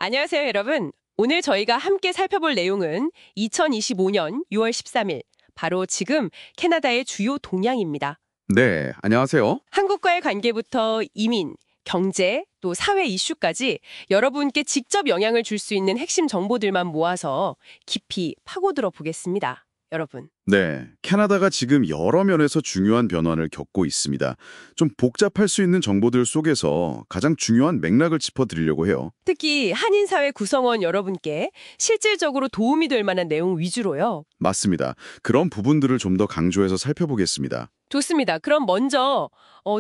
안녕하세요, 여러분. 오늘 저희가 함께 살펴볼 내용은 2025년 6월 13일, 바로 지금 캐나다의 주요 동향입니다. 네, 안녕하세요. 한국과의 관계부터 이민, 경제, 또 사회 이슈까지 여러분께 직접 영향을 줄 수 있는 핵심 정보들만 모아서 깊이 파고들어 보겠습니다. 여러분. 네, 캐나다가 지금 여러 면에서 중요한 변화를 겪고 있습니다. 좀 복잡할 수 있는 정보들 속에서 가장 중요한 맥락을 짚어드리려고 해요. 특히 한인사회 구성원 여러분께 실질적으로 도움이 될 만한 내용 위주로요. 맞습니다. 그런 부분들을 좀 더 강조해서 살펴보겠습니다. 좋습니다. 그럼 먼저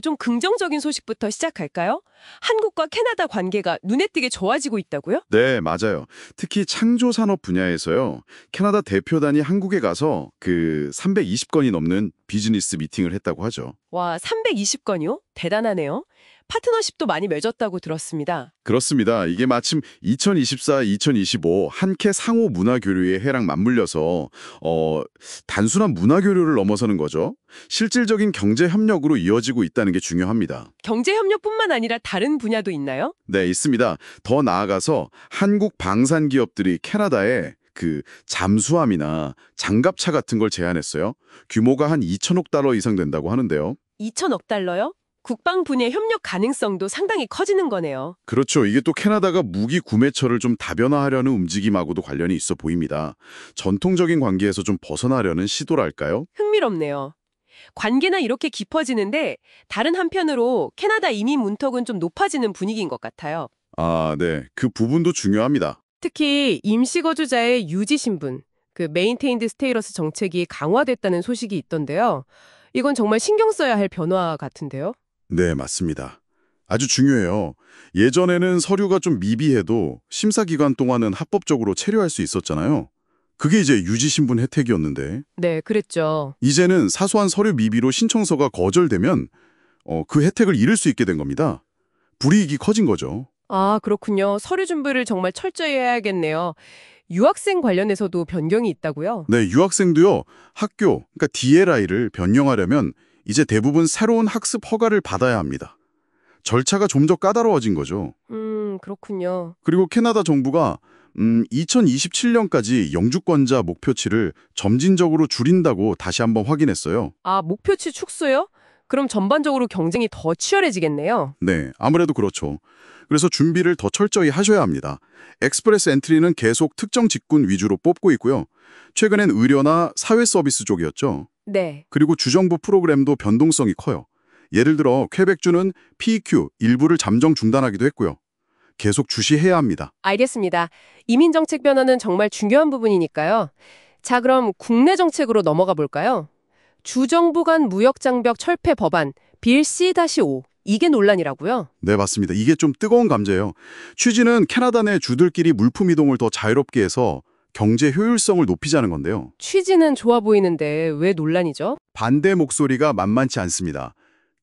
좀 긍정적인 소식부터 시작할까요? 한국과 캐나다 관계가 눈에 띄게 좋아지고 있다고요? 네, 맞아요. 특히 창조 산업 분야에서요. 캐나다 대표단이 한국에 가서 320건이 넘는 비즈니스 미팅을 했다고 하죠. 와, 320건이요? 대단하네요. 파트너십도 많이 맺었다고 들었습니다. 그렇습니다. 이게 마침 2024-2025 한캐 상호 문화 교류의 해랑 맞물려서 단순한 문화 교류를 넘어서는 거죠. 실질적인 경제 협력으로 이어지고 있다는 게 중요합니다. 경제 협력뿐만 아니라 다른 분야도 있나요? 네, 있습니다. 더 나아가서 한국 방산 기업들이 캐나다에 잠수함이나 장갑차 같은 걸 제안했어요. 규모가 한 2천억 달러 이상 된다고 하는데요. 2천억 달러요? 국방 분야 협력 가능성도 상당히 커지는 거네요. 그렇죠. 이게 또 캐나다가 무기 구매처를 좀 다변화하려는 움직임하고도 관련이 있어 보입니다. 전통적인 관계에서 좀 벗어나려는 시도랄까요? 흥미롭네요. 관계나 이렇게 깊어지는데 다른 한편으로 캐나다 이민 문턱은 좀 높아지는 분위기인 것 같아요. 아, 네. 그 부분도 중요합니다. 특히 임시거주자의 유지 신분, 메인테인드 스테이러스 정책이 강화됐다는 소식이 있던데요. 이건 정말 신경 써야 할 변화 같은데요. 네, 맞습니다. 아주 중요해요. 예전에는 서류가 좀 미비해도 심사 기간 동안은 합법적으로 체류할 수 있었잖아요. 그게 이제 유지신분 혜택이었는데 네, 그랬죠. 이제는 사소한 서류 미비로 신청서가 거절되면 그 혜택을 잃을 수 있게 된 겁니다. 불이익이 커진 거죠. 아, 그렇군요. 서류 준비를 정말 철저히 해야겠네요. 유학생 관련해서도 변경이 있다고요? 네, 유학생도요. 학교, 그러니까 DLI를 변경하려면 이제 대부분 새로운 학습 허가를 받아야 합니다. 절차가 좀 더 까다로워진 거죠. 그렇군요. 그리고 캐나다 정부가 2027년까지 영주권자 목표치를 점진적으로 줄인다고 다시 한번 확인했어요. 아, 목표치 축소요? 그럼 전반적으로 경쟁이 더 치열해지겠네요. 네, 아무래도 그렇죠. 그래서 준비를 더 철저히 하셔야 합니다. 엑스프레스 엔트리는 계속 특정 직군 위주로 뽑고 있고요. 최근엔 의료나 사회 서비스 쪽이었죠. 네. 그리고 주정부 프로그램도 변동성이 커요. 예를 들어 퀘벡주는 PEQ 일부를 잠정 중단하기도 했고요. 계속 주시해야 합니다. 알겠습니다. 이민 정책 변화는 정말 중요한 부분이니까요. 자, 그럼 국내 정책으로 넘어가 볼까요? 주정부 간 무역장벽 철폐 법안 빌 C-5 이게 논란이라고요? 네, 맞습니다. 이게 좀 뜨거운 감자예요. 취지는 캐나다 내 주들끼리 물품 이동을 더 자유롭게 해서 경제 효율성을 높이자는 건데요. 취지는 좋아 보이는데 왜 논란이죠? 반대 목소리가 만만치 않습니다.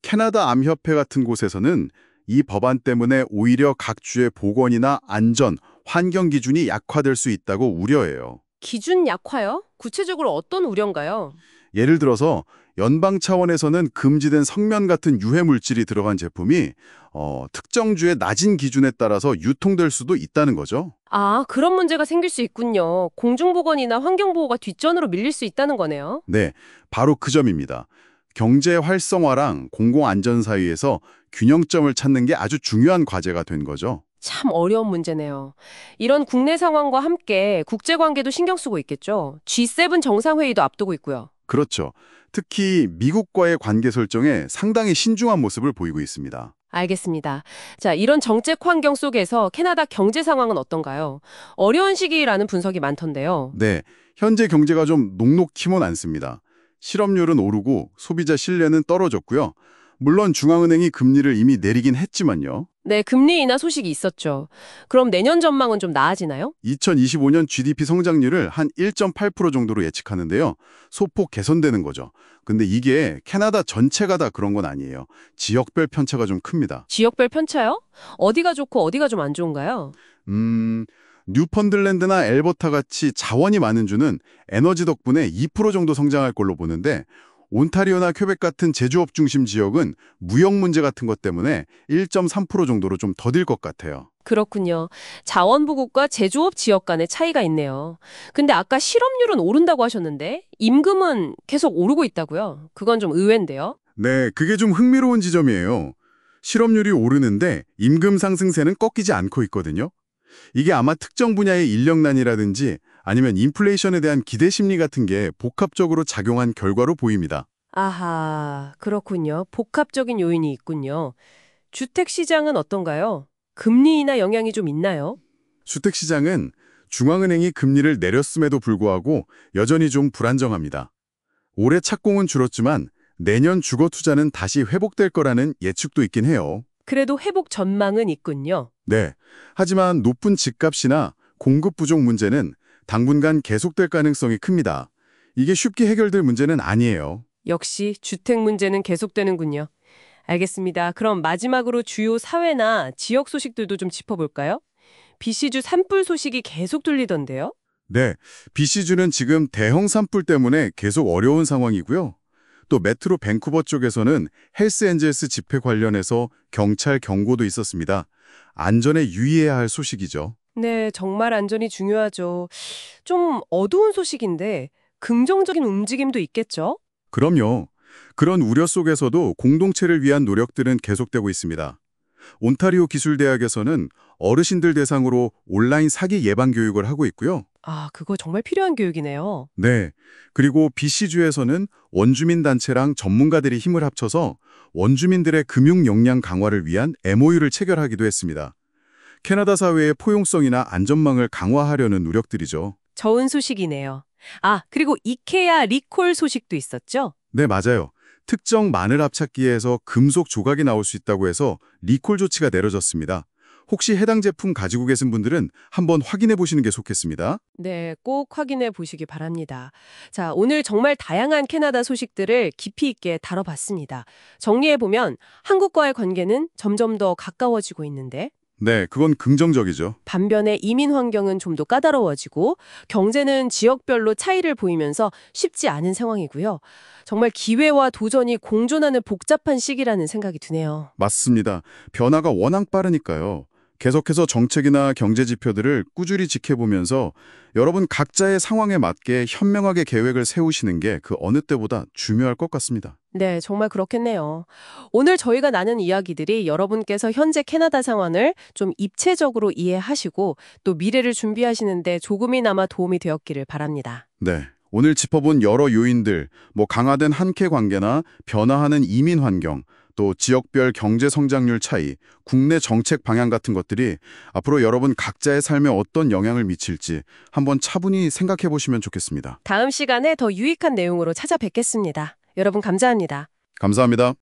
캐나다 암협회 같은 곳에서는 이 법안 때문에 오히려 각 주의 보건이나 안전, 환경 기준이 약화될 수 있다고 우려해요. 기준 약화요? 구체적으로 어떤 우려인가요? 예를 들어서 연방 차원에서는 금지된 성면 같은 유해 물질이 들어간 제품이 특정 주의 낮은 기준에 따라서 유통될 수도 있다는 거죠. 아, 그런 문제가 생길 수 있군요. 공중보건이나 환경보호가 뒷전으로 밀릴 수 있다는 거네요. 네, 바로 그 점입니다. 경제 활성화랑 공공안전 사이에서 균형점을 찾는 게 아주 중요한 과제가 된 거죠. 참 어려운 문제네요. 이런 국내 상황과 함께 국제관계도 신경 쓰고 있겠죠. G7 정상회의도 앞두고 있고요. 그렇죠. 특히 미국과의 관계 설정에 상당히 신중한 모습을 보이고 있습니다. 알겠습니다. 자, 이런 정책 환경 속에서 캐나다 경제 상황은 어떤가요? 어려운 시기라는 분석이 많던데요. 네, 현재 경제가 좀 녹록히만 않습니다. 실업률은 오르고 소비자 신뢰는 떨어졌고요. 물론 중앙은행이 금리를 이미 내리긴 했지만요. 네, 금리 인하 소식이 있었죠. 그럼 내년 전망은 좀 나아지나요? 2025년 GDP 성장률을 한 1.8% 정도로 예측하는데요. 소폭 개선되는 거죠. 근데 이게 캐나다 전체가 다 그런 건 아니에요. 지역별 편차가 좀 큽니다. 지역별 편차요? 어디가 좋고 어디가 좀 안 좋은가요? 뉴펀들랜드나 엘버타 같이 자원이 많은 주는 에너지 덕분에 2% 정도 성장할 걸로 보는데 온타리오나 퀘벡 같은 제조업 중심 지역은 무역 문제 같은 것 때문에 1.3% 정도로 좀 더딜 것 같아요. 그렇군요. 자원부국과 제조업 지역 간의 차이가 있네요. 근데 아까 실업률은 오른다고 하셨는데 임금은 계속 오르고 있다고요? 그건 좀 의외인데요. 네, 그게 좀 흥미로운 지점이에요. 실업률이 오르는데 임금 상승세는 꺾이지 않고 있거든요. 이게 아마 특정 분야의 인력난이라든지 아니면 인플레이션에 대한 기대 심리 같은 게 복합적으로 작용한 결과로 보입니다. 아하, 그렇군요. 복합적인 요인이 있군요. 주택 시장은 어떤가요? 금리 인하 영향이 좀 있나요? 주택시장은 중앙은행이 금리를 내렸음에도 불구하고 여전히 좀 불안정합니다. 올해 착공은 줄었지만 내년 주거 투자는 다시 회복될 거라는 예측도 있긴 해요. 그래도 회복 전망은 있군요. 네. 하지만 높은 집값이나 공급 부족 문제는 당분간 계속될 가능성이 큽니다. 이게 쉽게 해결될 문제는 아니에요. 역시 주택 문제는 계속되는군요. 알겠습니다. 그럼 마지막으로 주요 사회나 지역 소식들도 좀 짚어볼까요? BC주 산불 소식이 계속 들리던데요? 네. BC주는 지금 대형 산불 때문에 계속 어려운 상황이고요. 또 메트로 밴쿠버 쪽에서는 헬스 엔젤스 집회 관련해서 경찰 경고도 있었습니다. 안전에 유의해야 할 소식이죠. 네, 정말 안전이 중요하죠. 좀 어두운 소식인데 긍정적인 움직임도 있겠죠? 그럼요. 그런 우려 속에서도 공동체를 위한 노력들은 계속되고 있습니다. 온타리오 기술대학에서는 어르신들 대상으로 온라인 사기 예방 교육을 하고 있고요. 아, 그거 정말 필요한 교육이네요. 네. 그리고 BC주에서는 원주민 단체랑 전문가들이 힘을 합쳐서 원주민들의 금융 역량 강화를 위한 MOU를 체결하기도 했습니다. 캐나다 사회의 포용성이나 안전망을 강화하려는 노력들이죠. 좋은 소식이네요. 아, 그리고 이케아 리콜 소식도 있었죠? 네, 맞아요. 특정 마늘 압착기에서 금속 조각이 나올 수 있다고 해서 리콜 조치가 내려졌습니다. 혹시 해당 제품 가지고 계신 분들은 한번 확인해 보시는 게 좋겠습니다. 네, 꼭 확인해 보시기 바랍니다. 자, 오늘 정말 다양한 캐나다 소식들을 깊이 있게 다뤄봤습니다. 정리해보면 한국과의 관계는 점점 더 가까워지고 있는데 네, 그건 긍정적이죠. 반면에 이민 환경은 좀 더 까다로워지고 경제는 지역별로 차이를 보이면서 쉽지 않은 상황이고요. 정말 기회와 도전이 공존하는 복잡한 시기라는 생각이 드네요. 맞습니다. 변화가 워낙 빠르니까요. 계속해서 정책이나 경제 지표들을 꾸준히 지켜보면서 여러분 각자의 상황에 맞게 현명하게 계획을 세우시는 게 그 어느 때보다 중요할 것 같습니다. 네, 정말 그렇겠네요. 오늘 저희가 나눈 이야기들이 여러분께서 현재 캐나다 상황을 좀 입체적으로 이해하시고 또 미래를 준비하시는데 조금이나마 도움이 되었기를 바랍니다. 네. 오늘 짚어본 여러 요인들, 강화된 한캐 관계나 변화하는 이민 환경, 또 지역별 경제 성장률 차이, 국내 정책 방향 같은 것들이 앞으로 여러분 각자의 삶에 어떤 영향을 미칠지 한번 차분히 생각해 보시면 좋겠습니다. 다음 시간에 더 유익한 내용으로 찾아뵙겠습니다. 여러분 감사합니다. 감사합니다.